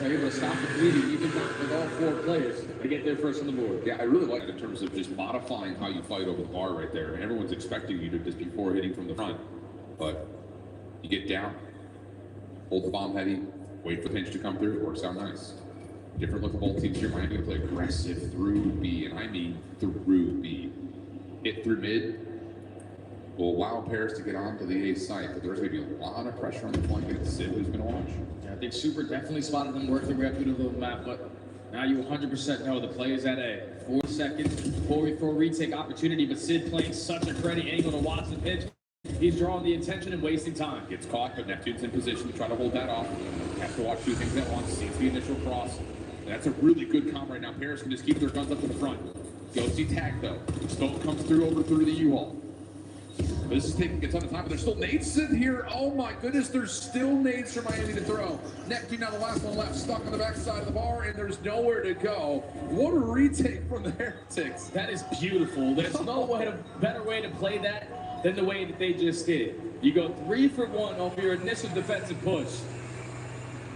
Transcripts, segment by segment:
are able to stop the bleeding, even not with all 4 players, to get there first on the board. Yeah, I really like it in terms of just modifying how you fight over the bar right there. And everyone's expecting you to just before hitting from the front. But you get down, hold the bomb heavy, wait for the pinch to come through. It works out nice. Different look of both teams here. Miami going to play aggressive through B, and I mean through B. Hit through mid will allow Paris to get onto the A site, but there's going to be a lot of pressure on the flank, and it's Sid who's going to watch. Yeah, I think Super definitely spotted them work their way up to the little map, but now you 100% know the play is at A. 4 seconds for retake opportunity, but Sid playing such a cruddy angle to watch the pitch. He's drawing the attention and wasting time. Gets caught, but Neptune's in position to try to hold that off. Has to watch 2 things at once. Sees the initial cross. And that's a really good combo right now. Paris can just keep their guns up to the front. Ghosty tag though. Stoke comes through through the U-Haul. This is taking a ton of time, but there's still nades in here. Oh my goodness, there's still nades for Miami to throw. Neptune now the last one left, stuck on the backside of the bar, and there's nowhere to go. What a retake from the Heretics. That is beautiful. There's no better way to play that than the way that they just did. You go 3 for 1 off your initial defensive push.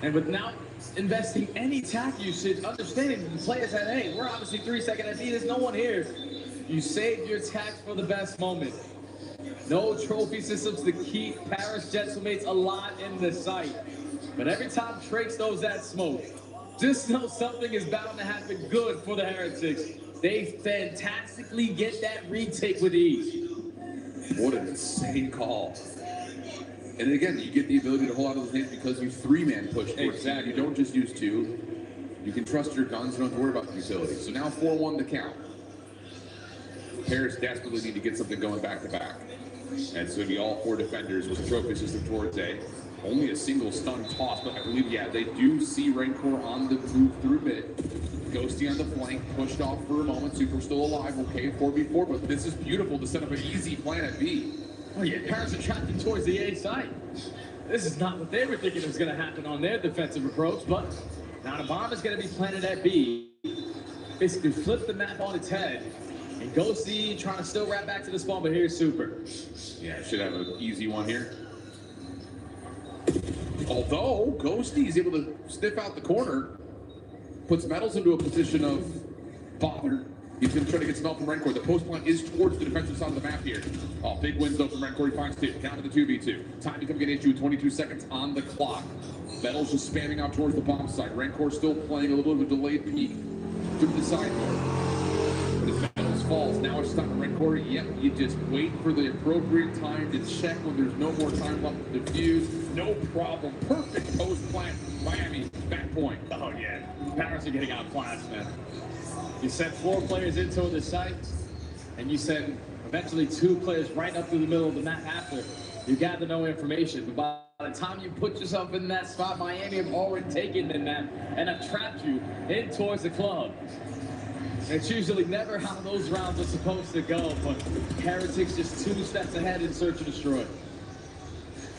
And without investing any tack usage, understanding the players at A, we're obviously 3 seconds at B, there's no one here. You saved your tack for the best moment. No trophy systems to keep Paris Gentleman's alive in the sight. But every time Trace throws that smoke, just know something is bound to happen good for the Heretics. They fantastically get that retake with ease. What an insane call. And again, you get the ability to hold out of those hands because you 3-man push. Exactly. You don't just use 2. You can trust your guns. You don't have to worry about the utility. So now 4-1 to count. Paris desperately need to get something going back to back. And it's going to be all 4 defenders with the trophy system towards A. Only a single stun toss, but I believe, yeah, they do see Rancor on the move through mid. Ghosty on the flank, pushed off for a moment. Super still alive, okay, 4v4, but this is beautiful to set up an easy plan at B. Oh yeah, Paris are trapped in towards the A side. This is not what they were thinking was going to happen on their defensive approach, but now the bomb is going to be planted at B. Basically flip the map on its head. And Ghosty trying to still wrap back to the spawn, but here's Super. Yeah, should have an easy one here. Although Ghosty is able to sniff out the corner, puts Metals into a position of bother. He's going to try to get some help from Rancor. The post point is towards the defensive side of the map here. Oh, big wins though from Rancor. He finds 2. Down to the 2v2. Time to come get issue. 22 seconds on the clock. Metals just spamming out towards the bomb side. Rancor still playing a little bit of a delayed peek through the side door. But as Metals falls, now it's time to Rancor. Yep, you just wait for the appropriate time to check when there's no more time left to defuse. No problem. Perfect post plant. Miami, back point. Oh yeah, Paris are getting outclassed, man. You sent 4 players into the site, and you send eventually 2 players right up through the middle of the map after. You gather no information, but by the time you put yourself in that spot, Miami have already taken the map and have trapped you in towards the club. It's usually never how those rounds are supposed to go, but Heretics just 2 steps ahead in search and destroy.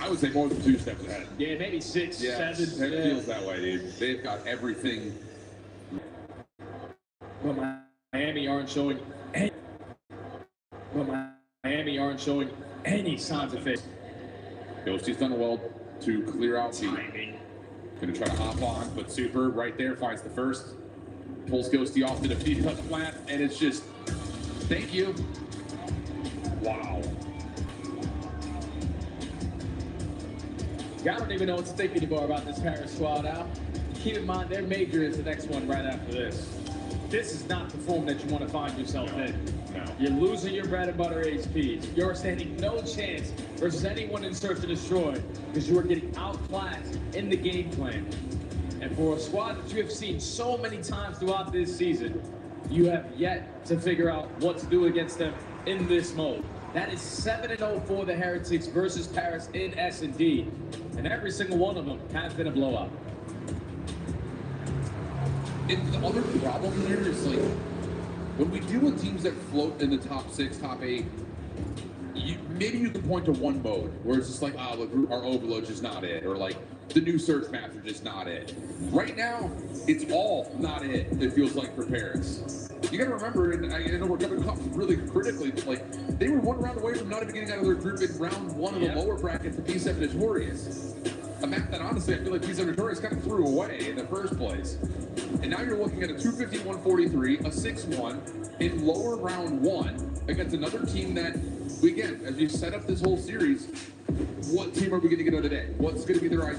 I would say more than 2 steps ahead. Yeah, maybe 6, 7. It feels that way, dude. They've got everything. But Miami aren't showing any. Signs of faith. Ghosty's done well to clear out B. Gonna try to hop on, but Super right there finds the first. Pulls Ghosty off to the feet cut flat, and it's just, thank you. Wow. I don't even know what to think anymore about this Paris squad out. Keep in mind, their major is the next one right after this. This is not the form that you want to find yourself in. No. You're losing your bread and butter HPs. You're standing no chance versus anyone in Search and Destroy because you are getting outclassed in the game plan. And for a squad that you have seen so many times throughout this season, you have yet to figure out what to do against them in this mode. That is 7-0 for the Heretics versus Paris in S&D. And every single one of them has been a blowout. And the other problem here is, like, when we deal with teams that float in the top 6, top 8, maybe you can point to one mode where it's just like, our overload's just not it, or like the new search maps are just not it. Right now, it's all not it, it feels like, for Paris. You gotta remember, and I know we're coming up really critically, but like, they were 1 round away from not even getting out of their group in round 1 of the lower brackets, the P7 Notorious. A map that honestly I feel like these Notorious kind of threw away in the first place. And now you're looking at a 251-43, a 6-1 in lower round 1 against another team that, again, as you set up this whole series, what team are we going to get out today? What's going to be their identity?